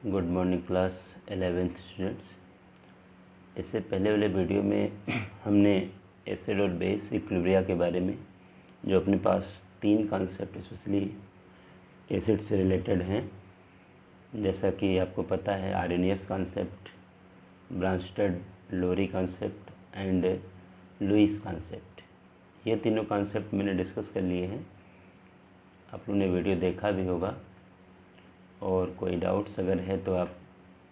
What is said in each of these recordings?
Good morning class 11th students. इससे पहले वाले वीडियो में हमने एसिड और बेस इक्विलिब्रिया के बारे में, जो अपने पास 3 कॉन्सेप्ट स्पेशली एसिड से रिलेटेड हैं, जैसा कि आपको पता है Arrhenius concept, Bronsted Lowry concept and Lewis concept. ये तीनों कॉन्सेप्ट मैंने डिस्कस कर लिए हैं। आप लोगों ने वीडियो देखा भी होगा, और कोई डाउट्स अगर है तो आप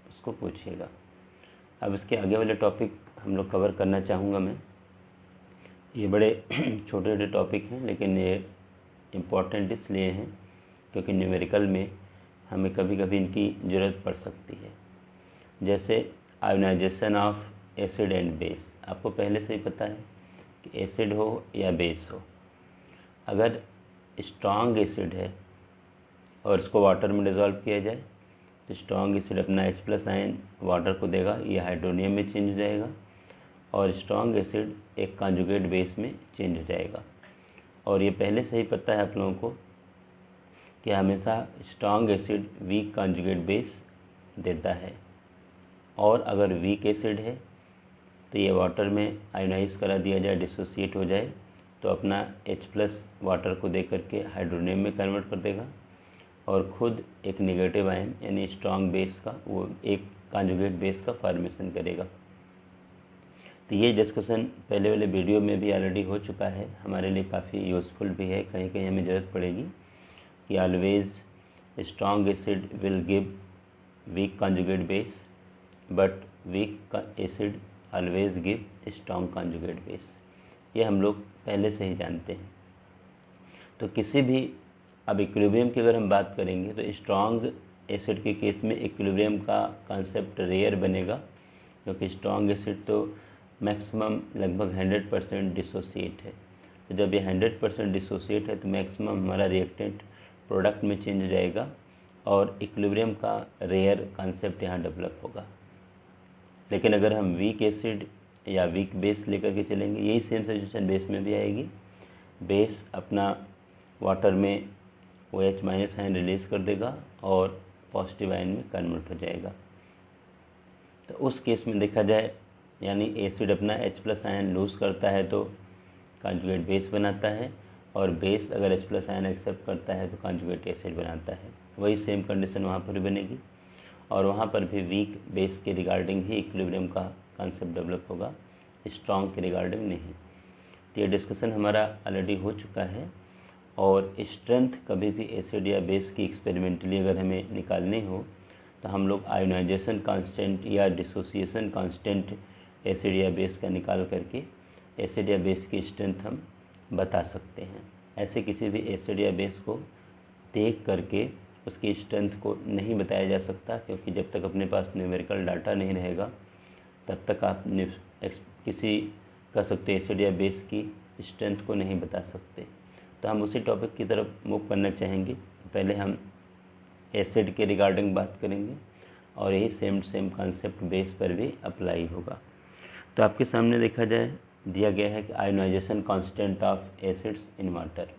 उसको पूछिएगा। अब इसके आगे वाले टॉपिक हम लोग कवर करना चाहूँगा मैं। ये बड़े छोटे छोटे टॉपिक हैं, लेकिन ये इम्पोर्टेंट इसलिए हैं क्योंकि न्यूमेरिकल में हमें कभी कभी इनकी ज़रूरत पड़ सकती है। जैसे ionisation of acid and base. आपको पहले से ही पता है कि एसिड हो या बेस हो, अगर स्ट्रॉन्ग एसिड है और इसको वाटर में डिज़ोल्व किया जाए तो स्ट्रॉन्ग एसिड अपना H+ आयन वाटर को देगा, ये हाइड्रोनियम में चेंज हो जाएगा, और स्ट्रॉन्ग एसिड एक कॉन्जुगेट बेस में चेंज हो जाएगा। और ये पहले से ही पता है आप लोगों को कि हमेशा strong acid weak conjugate base देता है, और अगर वीक एसिड है तो ये वाटर में आयोनाइज करा दिया जाए, डिसोसिएट हो जाए, तो अपना H+ वाटर को दे करके हाइड्रोनियम में कन्वर्ट कर देगा, और ख़ुद एक नेगेटिव आयन यानी स्ट्रॉन्ग बेस का, वो एक कॉन्जुगेट बेस का फॉर्मेशन करेगा। तो ये डिस्कशन पहले वाले वीडियो में भी ऑलरेडी हो चुका है, हमारे लिए काफ़ी यूज़फुल भी है। कहीं कहीं हमें ज़रूरत पड़ेगी कि always strong acid will give weak conjugate base, but weak acid always give strong conjugate base. ये हम लोग पहले से ही जानते हैं। तो किसी भी, अब इक्विलिब्रियम की अगर हम बात करेंगे तो स्ट्रॉन्ग एसिड के केस में इक्विलिब्रियम का कॉन्सेप्ट रेयर बनेगा, क्योंकि स्ट्रॉन्ग एसिड तो मैक्सिमम लगभग 100% डिसोसिएट है। तो जब ये 100% डिसोसिएट है तो मैक्सिमम हमारा रिएक्टेंट प्रोडक्ट में चेंज हो जाएगा, और इक्विलिब्रियम का रेयर कॉन्सेप्ट यहाँ डेवलप होगा। लेकिन अगर हम वीक एसिड या वीक बेस लेकर के चलेंगे, यही सेम सिचुएशन बेस में भी आएगी। बेस अपना वाटर में OH- आयन रिलीज़ कर देगा और पॉजिटिव आयन में कन्वर्ट हो जाएगा। तो उस केस में देखा जाए, यानी एसिड अपना H+ आयन लूज़ करता है तो कॉन्जुगेट बेस बनाता है, और बेस अगर H+ आयन एक्सेप्ट करता है तो कॉन्जुगेट एसिड बनाता है। वही सेम कंडीशन वहाँ पर भी बनेगी, और वहाँ पर भी वीक बेस के रिगार्डिंग ही इक्विलिब्रियम का कॉन्सेप्ट डेवलप होगा, स्ट्रॉन्ग के रिगार्डिंग नहीं। तो ये डिस्कशन हमारा ऑलरेडी हो चुका है। और स्ट्रेंथ कभी भी एसिड या बेस की एक्सपेरिमेंटली अगर हमें निकालनी हो तो हम लोग आयोनाइजेशन कांस्टेंट या डिसोसिएशन कांस्टेंट एसिड या बेस का निकाल करके एसिड या बेस की स्ट्रेंथ हम बता सकते हैं। ऐसे किसी भी एसिड या बेस को देख करके उसकी स्ट्रेंथ को नहीं बताया जा सकता, क्योंकि जब तक अपने पास न्यूमेरिकल डाटा नहीं रहेगा तब तक आप किसी कह सकते एसिड या बेस की स्ट्रेंथ को नहीं बता सकते। तो हम उसी टॉपिक की तरफ मूव करना चाहेंगे। पहले हम एसिड के रिगार्डिंग बात करेंगे, और यही सेम कॉन्सेप्ट बेस पर भी अप्लाई होगा। तो आपके सामने देखा जाए, दिया गया है कि ionisation constant of acids in water.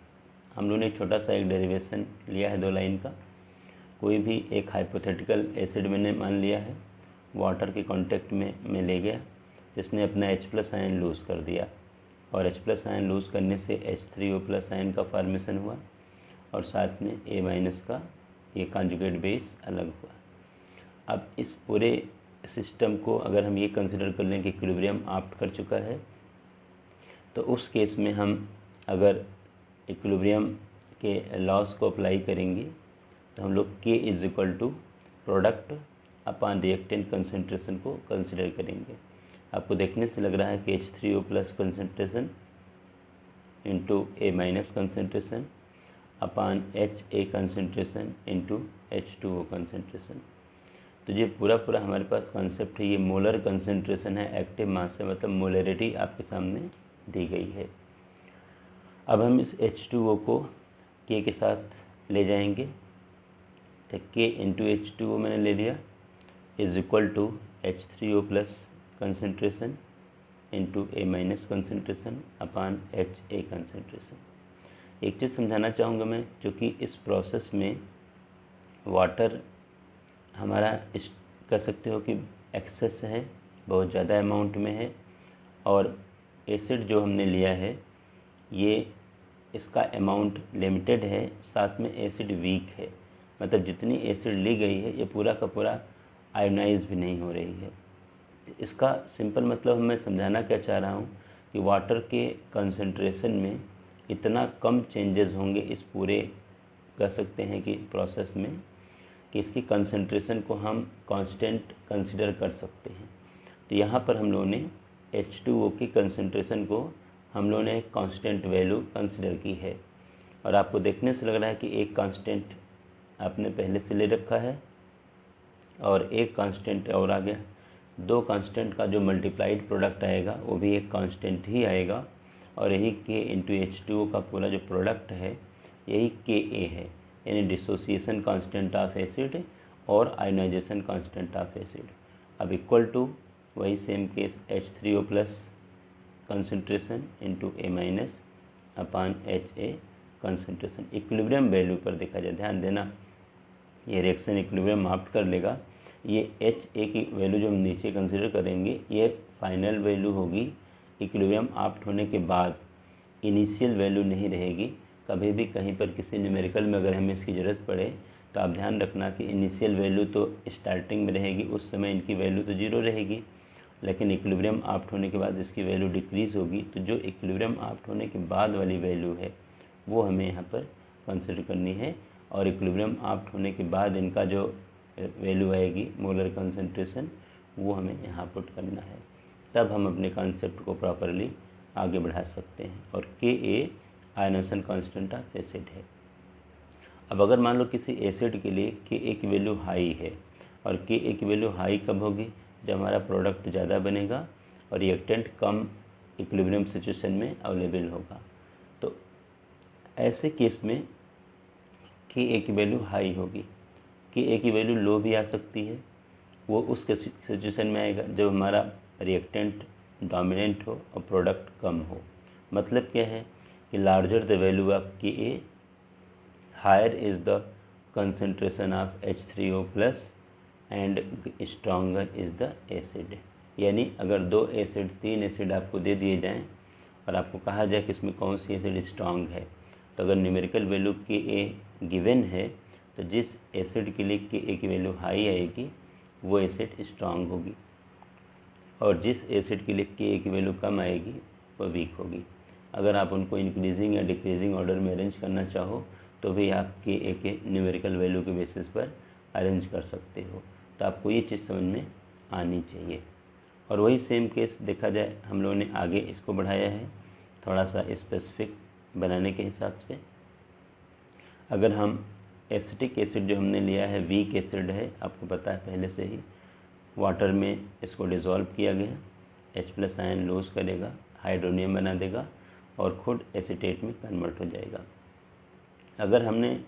हम लोगों ने छोटा सा एक डेरिवेशन लिया है 2 लाइन का। कोई भी एक हाइपोथेटिकल एसिड मैंने मान लिया है, वाटर के कॉन्टेक्ट में ले गया, जिसने अपना H+ आयन लूज़ कर दिया, और H+ आयन लूज़ करने से H3O+ आयन का फॉर्मेशन हुआ, और साथ में A- का ये कॉन्जुगेट बेस अलग हुआ। अब इस पूरे सिस्टम को अगर हम ये कंसिडर कर लें कि इक्विलिब्रियम ऑप्ट कर चुका है, तो उस केस में हम अगर इक्विलिब्रियम के लॉस को अप्लाई करेंगे तो हम लोग K = product upon reactant concentration को कंसिडर करेंगे। आपको देखने से लग रहा है कि H3O+ concentration into A- concentration upon HA concentration into H2O concentration. तो ये पूरा हमारे पास कॉन्सेप्ट है। ये मोलर कंसंट्रेशन है, एक्टिव मास है, मतलब मोलरिटी आपके सामने दी गई है। अब हम इस H2O को K के साथ ले जाएंगे, तो K इंटू H2O मैंने ले लिया = H3O+ concentration into A- concentration upon HA concentration. एक चीज़ समझाना चाहूँगा मैं, चूँकि इस प्रोसेस में वाटर हमारा कह सकते हो कि एक्सेस है, बहुत ज़्यादा अमाउंट में है, और एसिड जो हमने लिया है ये इसका अमाउंट लिमिटेड है, साथ में एसिड वीक है, मतलब जितनी एसिड ली गई है ये पूरा का पूरा आयोनाइज भी नहीं हो रही है। इसका सिंपल मतलब मैं समझाना क्या चाह रहा हूँ कि वाटर के कंसंट्रेशन में इतना कम चेंजेस होंगे इस पूरे कह सकते हैं कि प्रोसेस में, कि इसकी कंसंट्रेशन को हम कांस्टेंट कंसीडर कर सकते हैं। तो यहाँ पर हम लोगों ने H2O की कंसंट्रेशन को हम लोगों ने एक कांस्टेंट वैल्यू कंसीडर की है, और आपको देखने से लग रहा है कि एक कांस्टेंट आपने पहले से ले रखा है और एक कांस्टेंट और आ गया। दो कांस्टेंट का जो मल्टीप्लाइड प्रोडक्ट आएगा वो भी एक कांस्टेंट ही आएगा, और यही K इंटू H2O का पूरा जो प्रोडक्ट है यही Ka है, यानी डिसोसिएशन कांस्टेंट ऑफ एसिड और आयोनाइजेशन कांस्टेंट ऑफ एसिड। अब इक्वल टू वही same case H3O plus concentration into A minus upon HA concentration. Equilibrium value पर देखा जाए, ध्यान देना ये रिएक्शन इक्विलिब्रियम ऑप्ट कर लेगा। ये HA की वैल्यू जो हम नीचे कंसीडर करेंगे ये फाइनल वैल्यू होगी इक्विलिब्रियम ऑप्ट होने के बाद, इनिशियल वैल्यू नहीं रहेगी। कभी भी कहीं पर किसी न्यूमेरिकल में अगर हमें इसकी ज़रूरत पड़े तो आप ध्यान रखना कि इनिशियल वैल्यू तो स्टार्टिंग में रहेगी, उस समय इनकी वैल्यू तो जीरो रहेगी, लेकिन इक्विलिब्रियम ऑप्ट होने के बाद इसकी वैल्यू डिक्रीज़ होगी। तो जो इक्विलिब्रियम ऑप्ट होने के बाद वाली वैल्यू है वो हमें यहाँ पर कंसिडर करनी है, और इक्विलिब्रियम ऑप्ट होने के बाद इनका जो वैल्यू आएगी मोलर कंसंट्रेशन वो हमें यहाँ पुट करना है, तब हम अपने कॉन्सेप्ट को प्रॉपरली आगे बढ़ा सकते हैं। और Ka ionisation constant of acid है। अब अगर मान लो किसी एसिड के लिए Ka की वैल्यू हाई है, और Ka की वैल्यू हाई कब होगी, जब हमारा प्रोडक्ट ज़्यादा बनेगा और रिएक्टेंट कम इक्विलिब्रियम सिचुएशन में अवेलेबल होगा। तो ऐसे केस में Ka की वैल्यू हाई होगी। Ka की वैल्यू लो भी आ सकती है, वो उस सिचुएशन में आएगा जब हमारा रिएक्टेंट डोमिनेंट हो और प्रोडक्ट कम हो। मतलब क्या है कि larger the value of Ka, higher is the concentration of H3O plus and stronger is the acid. यानी अगर दो एसिड तीन एसिड आपको दे दिए जाएं और आपको कहा जाए कि इसमें कौन सी एसिड स्ट्रॉन्ग है, तो अगर न्यूमेरिकल वैल्यू Ka गिवन है तो जिस एसिड के लिए Ka की वैल्यू हाई आएगी वो एसिड स्ट्रॉन्ग होगी, और जिस एसिड के लिए Ka की वैल्यू कम आएगी वो वीक होगी। अगर आप उनको इंक्रीजिंग या डिक्रीजिंग ऑर्डर में अरेंज करना चाहो तो भी आप Ka के न्यूमेरिकल वैल्यू के बेसिस पर अरेंज कर सकते हो। तो आपको ये चीज़ समझ में आनी चाहिए। और वही सेम केस देखा जाए, हम लोगों ने आगे इसको बढ़ाया है थोड़ा सा स्पेसिफिक बनाने के हिसाब से। अगर हम एसिटिक एसिड जो हमने लिया है वीक एसिड है, आपको पता है पहले से ही, वाटर में इसको डिज़ोल्व किया गया, H+ आयन लूज करेगा, हाइड्रोनियम बना देगा और खुद एसीटेट में कन्वर्ट हो जाएगा। अगर हमने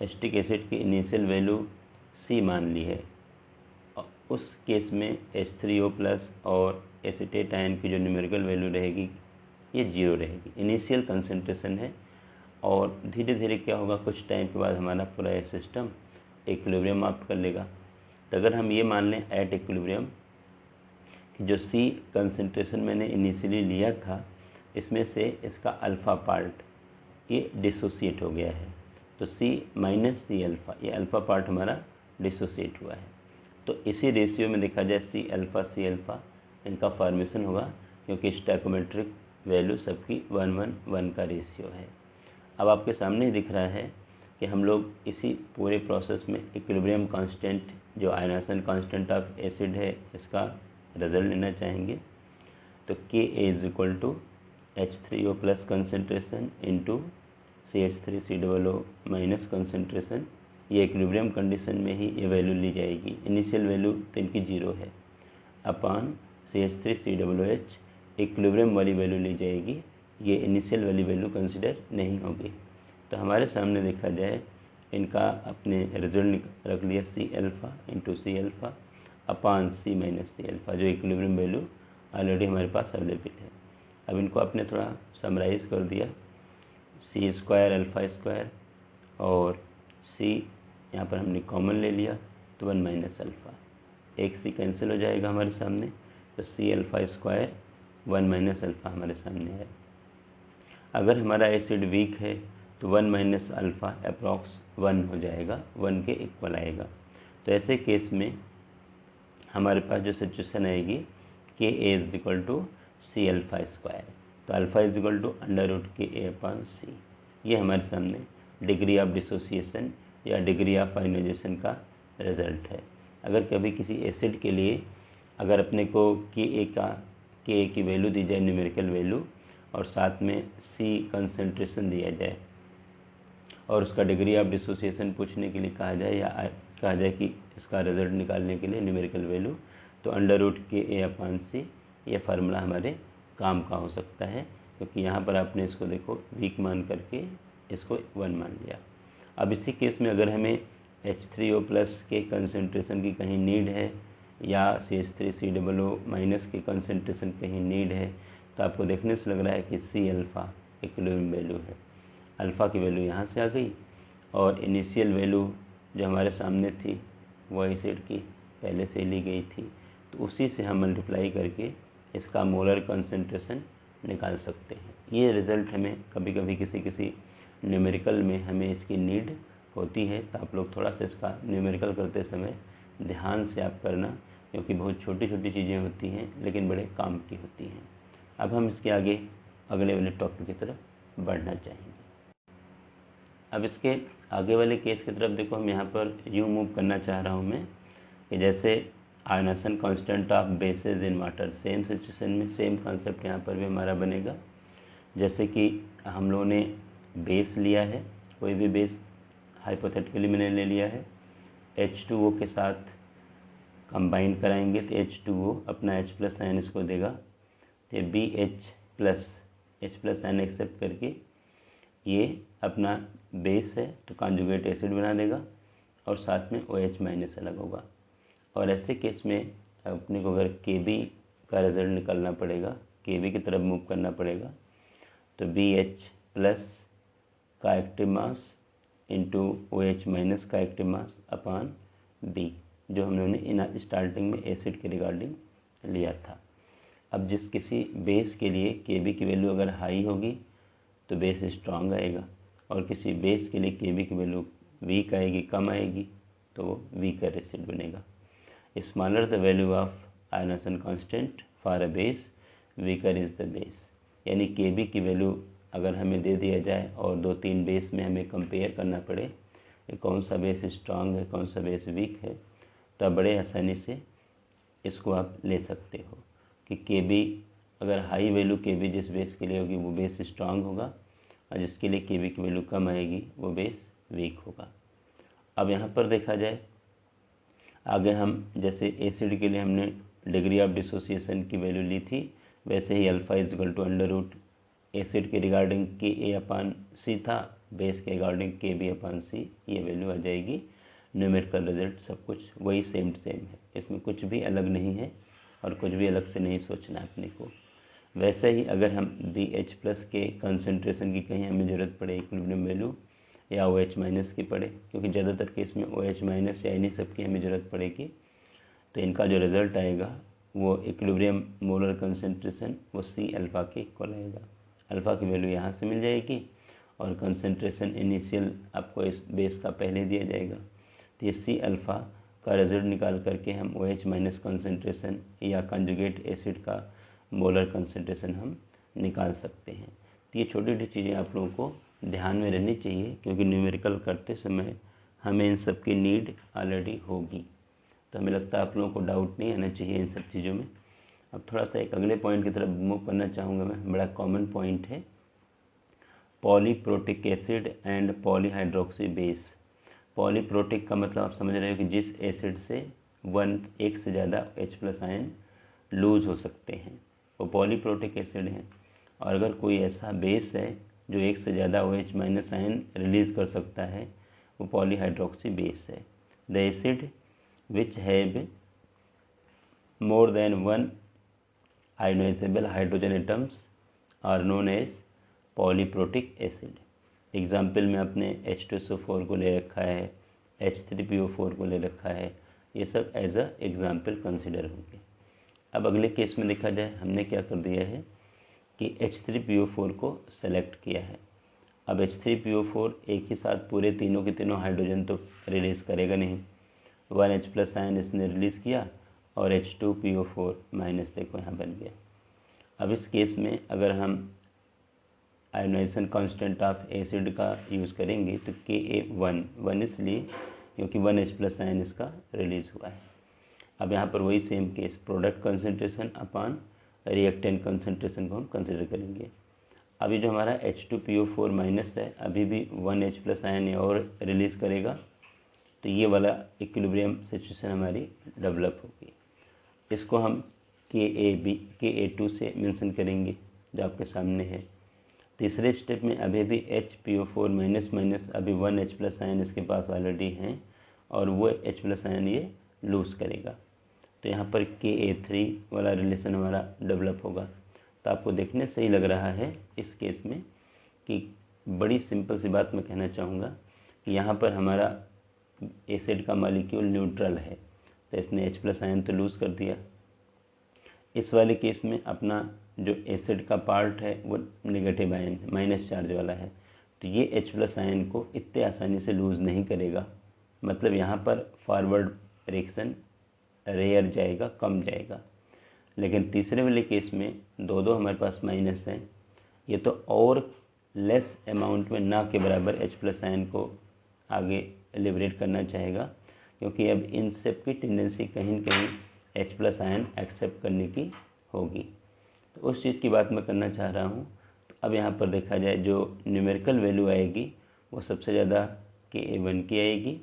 एसिटिक एसिड की इनिशियल वैल्यू C मान ली है, उस केस में H3O प्लस और एसीटेट आयन की जो न्यूमेरिकल वैल्यू रहेगी ये 0 रहेगी। इनिशियल कंसंट्रेशन है, और धीरे धीरे क्या होगा, कुछ टाइम के बाद हमारा पूरा ये सिस्टम इक्विलिब्रियम ऑप्ट कर लेगा। तो अगर हम ये मान लें एट इक्विलिब्रियम कि जो C कंसंट्रेशन मैंने इनिशियली लिया था इसमें से इसका अल्फ़ा पार्ट ये डिसोसिएट हो गया है, तो C माइनस C अल्फ़ा, ये अल्फ़ा पार्ट हमारा डिसोसिएट हुआ है। तो इसी रेशियो में देखा जाए C अल्फ़ा इनका फॉर्मेशन होगा, क्योंकि स्टैकोमेट्रिक वैल्यू सबकी 1:1 का रेशियो है। अब आपके सामने ही दिख रहा है कि हम लोग इसी पूरे प्रोसेस में इक्विलिब्रियम कांस्टेंट जो आयोनाइजेशन कांस्टेंट ऑफ एसिड है इसका रिजल्ट लेना चाहेंगे। तो Ka is equal to H3O plus concentration into CH3COO minus concentration. ये इक्विलिब्रियम कंडीशन में ही ये वैल्यू ली जाएगी, इनिशियल वैल्यू तो इनकी 0 है, अपान CH3COOH इक्विलिब्रियम वाली वैल्यू ली जाएगी, ये इनिशियल वाली वैल्यू कंसिडर नहीं होगी। तो हमारे सामने देखा जाए इनका अपने रिजल्ट रख लिया C alpha into C alpha upon C minus C alpha, जो इक्विलिब्रियम वैल्यू ऑलरेडी हमारे पास अवेलेबल है। अब इनको आपने थोड़ा समराइज़ कर दिया, C स्क्वायर अल्फ़ा स्क्वायर और C यहाँ पर हमने कॉमन ले लिया, तो 1 माइनस अल्फ़ा, एक सी कैंसिल हो जाएगा हमारे सामने, तो C alpha square 1 minus alpha हमारे सामने है। अगर हमारा एसिड वीक है तो 1 माइनस अल्फ़ा अप्रॉक्स 1 हो जाएगा, 1 के इक्वल आएगा। तो ऐसे केस में हमारे पास जो सिचुएशन आएगी K A is equal to C alpha square, तो alpha is equal to under root K A upon C. ये हमारे सामने डिग्री ऑफ डिसोसिएशन या डिग्री ऑफ आयोनाइजेशन का रिजल्ट है। अगर कभी किसी एसिड के लिए अगर अपने को के ए की वैल्यू दी जाए, न्यूमेरिकल वैल्यू, और साथ में सी कंसंट्रेशन दिया जाए और उसका डिग्री ऑफ डिसोसिएशन पूछने के लिए कहा जाए या कहा जाए कि इसका रिजल्ट निकालने के लिए न्यूमेरिकल वैल्यू, तो under root K A upon C ये फार्मूला हमारे काम का हो सकता है, क्योंकि यहाँ पर आपने इसको देखो वीक मान करके इसको 1 मान लिया। अब इसी केस में अगर हमें H3O प्लस के कंसंट्रेशन की कहीं नीड है या CH3COO माइनस के कंसंट्रेशन कहीं नीड है, तो आपको देखने से लग रहा है कि सी अल्फ़ा इक्विलिब्रियम वैल्यू है। अल्फ़ा की वैल्यू यहाँ से आ गई और इनिशियल वैल्यू जो हमारे सामने थी वो एसिड की पहले से ली गई थी, तो उसी से हम मल्टीप्लाई करके इसका मोलर कंसंट्रेशन निकाल सकते हैं। ये रिज़ल्ट हमें कभी कभी किसी न्यूमेरिकल में हमें इसकी नीड होती है, तो आप लोग थोड़ा सा इसका न्यूमेरिकल करते समय ध्यान से आप करना, क्योंकि बहुत छोटी छोटी चीज़ें होती हैं लेकिन बड़े काम की होती हैं। अब हम इसके आगे अगले वाले टॉपिक की तरफ बढ़ना चाहेंगे। अब इसके आगे वाले केस की तरफ देखो, हम यहाँ पर यूँ मूव करना चाह रहा हूँ मैं कि जैसे ionisation constant of bases in water, same situation में सेम कॉन्सेप्ट यहाँ पर भी हमारा बनेगा। जैसे कि हम लोगों ने बेस लिया है, कोई भी बेस हाइपोथेटिकली मैंने ले लिया है, H2O के साथ कंबाइन कराएंगे तो H2O अपना H प्लस आयन इसको देगा, तो BH प्लस आयन एक्सेप्ट करके ये अपना बेस है तो कॉन्जुगेट एसिड बना देगा और साथ में OH माइनस अलग होगा। और ऐसे केस में अपने को अगर KB का रिजल्ट निकालना पड़ेगा, KB की तरफ मूव करना पड़ेगा, तो BH प्लस का active mass into OH minus का एक्टिव मास अपॉन B, जो हम लोगों ने स्टार्टिंग में एसिड के रिगार्डिंग लिया था। अब जिस किसी बेस के लिए KB की वैल्यू अगर हाई होगी तो बेस स्ट्रांग आएगा, और किसी बेस के लिए KB की वैल्यू वीक आएगी, कम आएगी, तो वो वीकर एसिड बनेगा। Smaller the value of ionisation constant for a base, weaker is the base. यानी KB की वैल्यू अगर हमें दे दिया जाए और 2-3 बेस में हमें कंपेयर करना पड़े कि कौन सा बेस स्ट्रांग है कौन सा बेस वीक है, तो बड़े आसानी से इसको आप ले सकते हो कि KB अगर हाई वैल्यू KB जिस बेस के लिए होगी वो बेस स्ट्रांग होगा, और जिसके लिए KB की वैल्यू कम आएगी वो बेस वीक होगा। अब यहाँ पर देखा जाए आगे, हम जैसे एसिड के लिए हमने डिग्री ऑफ डिसोसिएशन की वैल्यू ली थी, वैसे ही alpha is equal to under root acid के रिगार्डिंग KA अपॉन C था, बेस के रिगार्डिंग KB अपॉन C, ये वैल्यू आ जाएगी। न्यूमेरिकल रिजल्ट सब कुछ वही सेम है, इसमें कुछ भी अलग नहीं है और कुछ भी अलग से नहीं सोचना अपने को। वैसे ही अगर हम BH प्लस के कंसंट्रेशन की कहीं हमें ज़रूरत पड़े इक्विलिब्रियम वैल्यू, या OH माइनस की पड़े, क्योंकि ज़्यादातर केस में OH माइनस या इन्हीं सब की हमें ज़रूरत पड़ेगी, तो इनका जो रिज़ल्ट आएगा वो इक्विलिब्रियम मोलर कंसंट्रेशन वो C अल्फ़ा के इक्वल आएगा। अल्फ़ा की वैल्यू यहाँ से मिल जाएगी और कंसंट्रेशन इनिशियल आपको इस बेस का पहले दिया जाएगा, तो ये C अल्फ़ा का रिजल्ट निकाल करके हम OH माइनस कंसंट्रेशन या कंजुगेट एसिड का मोलर कंसंट्रेशन हम निकाल सकते हैं। तो ये छोटी छोटी चीज़ें आप लोगों को ध्यान में रहनी चाहिए, क्योंकि न्यूमेरिकल करते समय हमें इन सब की नीड ऑलरेडी होगी, तो हमें लगता है आप लोगों को डाउट नहीं आना चाहिए इन सब चीज़ों में। अब थोड़ा सा एक अगले पॉइंट की तरफ मूव करना चाहूँगा मैं, बड़ा कॉमन पॉइंट है polyprotic acid and polyhydroxy base. Polyprotic का मतलब आप समझ रहे हो कि जिस एसिड से एक से ज़्यादा H प्लस आयन लूज हो सकते हैं वो पॉलीप्रोटिक एसिड हैं, और अगर कोई ऐसा बेस है जो एक से ज़्यादा OH माइनस आयन रिलीज़ कर सकता है वो पॉलीहाइड्रोक्सी बेस है। The acid which have more than one ionisable hydrogen atoms are known as polyprotic acid. Example में आपने H2SO4 को ले रखा है, H3PO4 को ले रखा है, ये सब एज अ एग्जाम्पल कंसिडर होंगे। अब अगले केस में देखा जाए, हमने क्या कर दिया है कि H3PO4 को सेलेक्ट किया है। अब H3PO4 एक ही साथ पूरे तीनों के तीनों हाइड्रोजन तो रिलीज़ करेगा नहीं, 1H+ आयन इसने रिलीज़ किया और H2PO4 माइनस देखो यहाँ बन गया। अब इस केस में अगर हम आयोनाइजेशन कांस्टेंट ऑफ एसिड का यूज़ करेंगे तो Ka1 इसलिए क्योंकि 1H+ आयन इसका रिलीज़ हुआ है। अब यहाँ पर वही same case, product concentration upon reactant concentration को हम कंसिडर करेंगे। अभी जो हमारा H2PO4 माइनस है अभी भी 1H+ आयन और रिलीज़ करेगा, तो ये वाला इक्विलिब्रियम सिचुएशन हमारी डेवलप होगी। इसको हम Ka2 से मेंशन करेंगे जो आपके सामने है। तीसरे स्टेप में अभी भी HPO4 माइनस माइनस अभी 1H+ आयन इसके पास ऑलरेडी हैं और वो H+ आयन ये लूज़ करेगा, तो यहाँ पर Ka3 वाला रिलेशन हमारा डेवलप होगा। तो आपको देखने से ही लग रहा है इस केस में कि बड़ी सिंपल सी बात मैं कहना चाहूँगा कि यहाँ पर हमारा एसिड का मॉलिक्यूल न्यूट्रल है, तो इसने H+ आयन तो लूज़ कर दिया। इस वाले केस में अपना जो एसिड का पार्ट है वो नेगेटिव आयन है, माइनस चार्ज वाला है, तो ये H+ आयन को इतने आसानी से लूज़ नहीं करेगा। मतलब यहाँ पर फॉरवर्ड रिएक्शन रेयर जाएगा, कम जाएगा। लेकिन तीसरे वाले केस में दो हमारे पास माइनस हैं, ये तो और लेस अमाउंट में ना के बराबर H+ आयन को आगे लिबरेट करना चाहेगा, क्योंकि अब इन सब की टेंडेंसी कहीं न कहीं H+ आयन एक्सेप्ट करने की होगी। तो उस चीज़ की बात मैं करना चाह रहा हूँ। तो अब यहाँ पर देखा जाए जो न्यूमेरिकल वैल्यू आएगी वो सबसे ज़्यादा Ka1 की आएगी,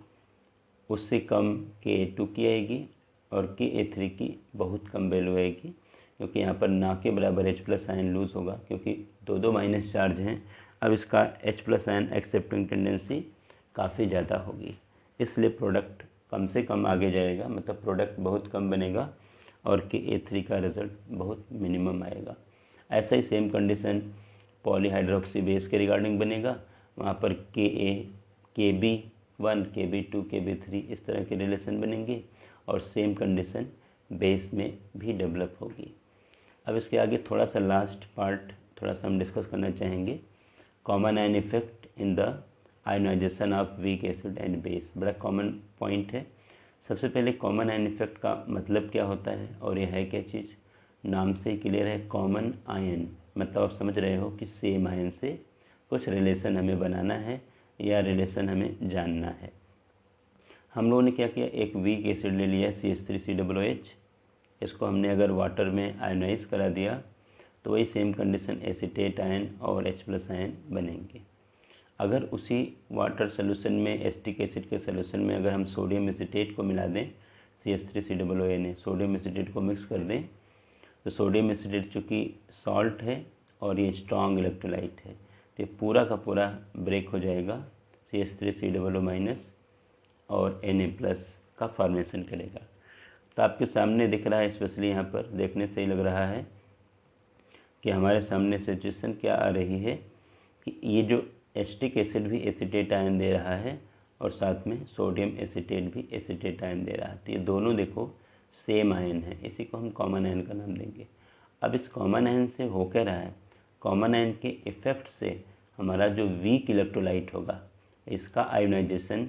उससे कम Ka2 की आएगी और Ka3 की बहुत कम वैल्यू आएगी, क्योंकि यहाँ पर ना के बराबर H+ आयन लूज़ होगा, क्योंकि दो माइनस चार्ज हैं। अब इसका H+ आयन एक्सेप्टिंग टेंडेंसी काफ़ी ज़्यादा होगी, इसलिए प्रोडक्ट कम से कम आगे जाएगा, मतलब प्रोडक्ट बहुत कम बनेगा और Ka3 का रिज़ल्ट बहुत मिनिमम आएगा। ऐसा ही सेम कंडीशन पॉलीहाइड्रोक्सी बेस के रिगार्डिंग बनेगा, वहाँ पर Kb1, Kb2, Kb3 इस तरह के रिलेशन बनेंगे और सेम कंडीशन बेस में भी डेवलप होगी। अब इसके आगे थोड़ा सा लास्ट पार्ट थोड़ा सा हम डिस्कस करना चाहेंगे, common ion effect in the ionisation of weak acid and base. बड़ा कॉमन पॉइंट है। सबसे पहले कॉमन आयन इफेक्ट का मतलब क्या होता है और यह है क्या चीज़, नाम से ही क्लियर है। कॉमन आयन मतलब आप समझ रहे हो कि सेम आयन से कुछ रिलेशन हमें बनाना है या रिलेशन हमें जानना है। हम लोगों ने क्या किया, एक वीक एसिड ले लिया CH3COOH, इसको हमने अगर वाटर में आयोनाइज करा दिया तो वही सेम कंडीशन एसीटेट आयन और H+ आयन बनेंगे। अगर उसी वाटर सोल्यूशन में एसिटिक एसिड के सोल्यूशन में अगर हम सोडियम एसीटेट को मिला दें, CH3COOH ने सोडियम एसीटेट को मिक्स कर दें, तो सोडियम एसीटेट चूँकि सॉल्ट है और ये स्ट्रॉन्ग इलेक्ट्रोलाइट है, तो ये पूरा का पूरा ब्रेक हो जाएगा, CH3COO- और Na+ का फॉर्मेशन करेगा। तो आपके सामने दिख रहा है, स्पेशली यहाँ पर देखने से ही लग रहा है कि हमारे सामने सिचुएशन क्या आ रही है कि ये जो एसिटिक एसिड भी एसीटेट आयन दे रहा है और साथ में सोडियम एसीटेट भी एसीटेट आयन दे रहा है, तो ये दोनों देखो सेम आयन है, इसी को हम कॉमन आयन का नाम देंगे। अब इस कॉमन आयन से हो क्या रहा है, कॉमन आयन के इफ़ेक्ट से हमारा जो वीक इलेक्ट्रोलाइट होगा इसका आयोनाइजेशन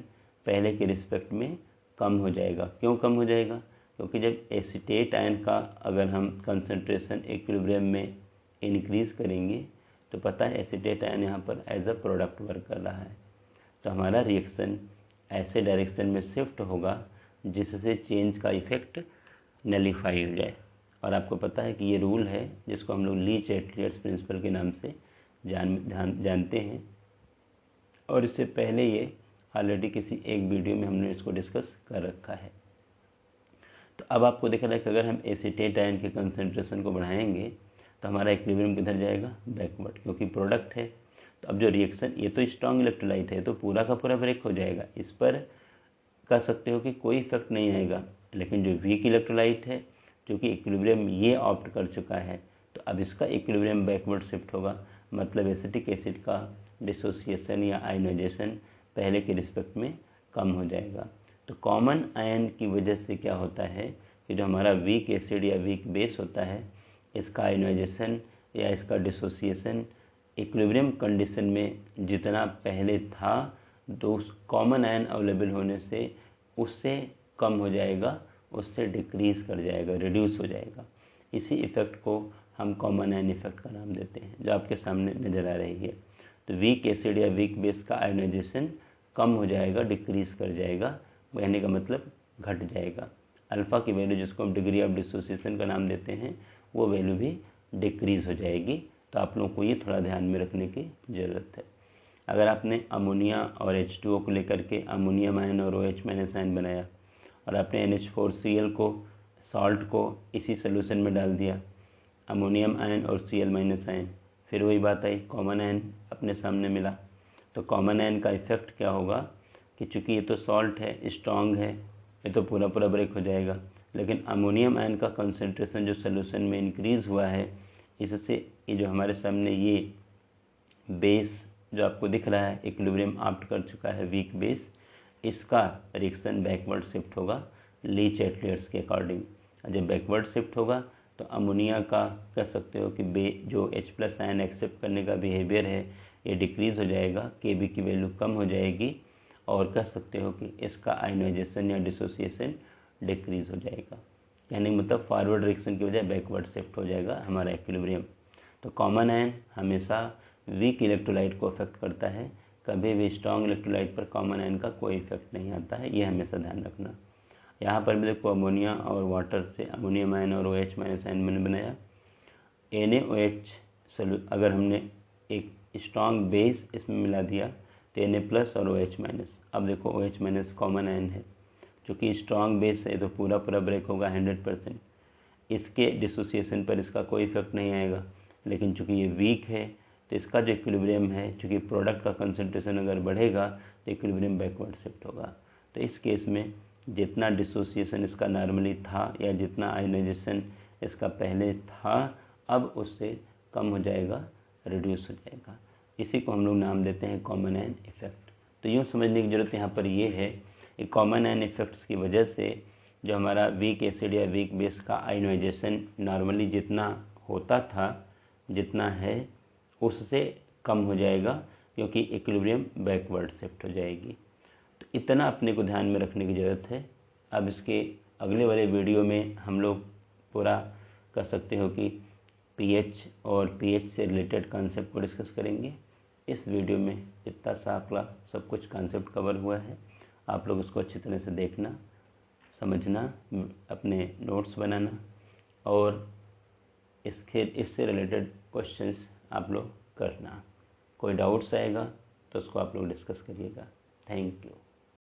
पहले के रिस्पेक्ट में कम हो जाएगा। क्यों कम हो जाएगा, क्योंकि जब एसीटेट आयन का अगर हम कंसंट्रेशन इक्विलिब्रियम में इंक्रीज़ करेंगे तो पता है एसीटेट आयन यहाँ पर एज अ प्रोडक्ट वर्क कर रहा है, तो हमारा रिएक्शन ऐसे डायरेक्शन में शिफ्ट होगा जिससे चेंज का इफ़ेक्ट नलीफाई हो जाए। और आपको पता है कि ये रूल है जिसको हम लोग ली-चैटलियर्स प्रिंसिपल के नाम से जानते हैं, और इससे पहले ये ऑलरेडी किसी एक वीडियो में हमने इसको डिस्कस कर रखा है। तो अब आपको दिख रहा है कि अगर हम एसीटेट आयन के कंसंट्रेशन को बढ़ाएंगे तो हमारा इक्विलिब्रियम किधर जाएगा, बैकवर्ड, क्योंकि प्रोडक्ट है। तो अब जो रिएक्शन, ये तो स्ट्रॉन्ग इलेक्ट्रोलाइट है तो पूरा का पूरा ब्रेक हो जाएगा, इस पर कह सकते हो कि कोई इफेक्ट नहीं आएगा। लेकिन जो वीक इलेक्ट्रोलाइट है, क्योंकि इक्विलिब्रियम ये ऑप्ट कर चुका है, तो अब इसका इक्विलिब्रियम बैकवर्ड शिफ्ट होगा, मतलब एसिटिक एसिड का डिसोसिएशन या आयोनाइजेशन पहले के रिस्पेक्ट में कम हो जाएगा। तो कॉमन आयन की वजह से क्या होता है कि जो हमारा वीक एसिड या वीक बेस होता है, इसका आयनाइजेशन या इसका डिसोसिएशन इक्विलिब्रियम कंडीशन में जितना पहले था, तो उस कॉमन आयन अवेलेबल होने से उससे कम हो जाएगा, उससे डिक्रीज़ कर जाएगा, रिड्यूस हो जाएगा। इसी इफ़ेक्ट को हम कॉमन आयन इफ़ेक्ट का नाम देते हैं, जो आपके सामने नज़र आ रही है। तो वीक एसिड या वीक बेस का आयनाइजेशन कम हो जाएगा, डिक्रीज़ कर जाएगा, कहने का मतलब घट जाएगा। अल्फ़ा की वैल्यू, जिसको हम डिग्री ऑफ डिसोसिएशन का नाम देते हैं, वो वैल्यू भी डिक्रीज़ हो जाएगी। तो आप लोगों को ये थोड़ा ध्यान में रखने की ज़रूरत है। अगर आपने अमोनिया और H2O को लेकर के अमोनियम आयन और OH माइनस आयन बनाया और आपने NH4Cl को, सॉल्ट को इसी सोल्यूशन में डाल दिया, अमोनियम आयन और Cl माइनस आयन, फिर वही बात आई, कॉमन आयन अपने सामने मिला। तो कॉमन आयन का इफ़ेक्ट क्या होगा कि चूँकि ये तो सॉल्ट है, स्ट्रॉन्ग है, ये तो पूरा पूरा ब्रेक हो जाएगा, लेकिन अमोनियम आयन का कंसंट्रेशन जो सोल्यूशन में इंक्रीज़ हुआ है, इससे ये जो हमारे सामने ये बेस जो आपको दिख रहा है इक्विलिब्रियम आप्ट कर चुका है, वीक बेस, इसका रिएक्शन बैकवर्ड शिफ्ट होगा ली-चाटलियर्स के अकॉर्डिंग। जब बैकवर्ड शिफ्ट होगा तो अमोनिया का कह सकते हो कि जो H+ आयन एक्सेप्ट करने का बिहेवियर है, ये डिक्रीज़ हो जाएगा, Kb की वैल्यू कम हो जाएगी, और कह सकते हो कि इसका आयनाइजेशन या डिसोसिएशन डिक्रीज़ हो जाएगा। कहने का मतलब फॉरवर्ड रिएक्शन की बजाय बैकवर्ड शिफ्ट हो जाएगा हमारा इक्विलिब्रियम। तो कॉमन आयन हमेशा वीक इलेक्ट्रोलाइट को अफेक्ट करता है, कभी भी स्ट्रॉन्ग इलेक्ट्रोलाइट पर कॉमन आयन का कोई इफेक्ट नहीं आता है, ये हमेशा ध्यान रखना। यहाँ पर भी देखो अमोनिया और वाटर से अमोनियम आयन और OH माइनस आयन मैंने बनाया। NaOH अगर हमने एक स्ट्रॉन्ग बेस इसमें मिला दिया तो Na+ और OH माइनस। अब देखो OH माइनस कॉमन आयन है, चूँकि स्ट्रॉन्ग बेस है तो पूरा पूरा ब्रेक होगा 100%, इसके डिसोसिएशन पर इसका कोई इफेक्ट नहीं आएगा। लेकिन चूँकि ये वीक है तो इसका जो इक्विलिब्रियम है, चूँकि प्रोडक्ट का कंसंट्रेशन अगर बढ़ेगा तो इक्विलिब्रियम बैकवर्ड शिफ्ट होगा। तो इस केस में जितना डिसोसिएशन इसका नॉर्मली था या जितना आयनाइजेशन इसका पहले था, अब उससे कम हो जाएगा, रिड्यूस हो जाएगा। इसी को हम लोग नाम देते हैं कॉमन आयन इफेक्ट। तो यूँ समझने की ज़रूरत यहाँ पर ये है कि कॉमन आयन इफेक्ट्स की वजह से जो हमारा वीक एसिड या वीक बेस का आयनाइजेशन नॉर्मली जितना होता था, जितना है, उससे कम हो जाएगा, क्योंकि इक्विलिब्रियम बैकवर्ड शिफ्ट हो जाएगी। तो इतना अपने को ध्यान में रखने की ज़रूरत है। अब इसके अगले वाले वीडियो में हम लोग पूरा कर सकते हो कि pH और pH से रिलेटेड कॉन्सेप्ट को डिस्कस करेंगे। इस वीडियो में इतना सारा सब कुछ कॉन्सेप्ट कवर हुआ है, आप लोग उसको अच्छी तरह से देखना, समझना, अपने नोट्स बनाना, और इससे रिलेटेड क्वेश्चंस आप लोग करना। कोई डाउट्स आएगा तो उसको आप लोग डिस्कस करिएगा। Thank you.